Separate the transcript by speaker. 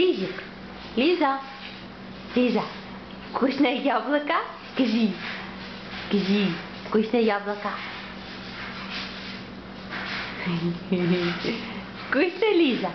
Speaker 1: Лизик, Лиза, Лиза, вкусное яблоко? Скажи, скажи, вкусное яблоко. Вкусно, Лиза?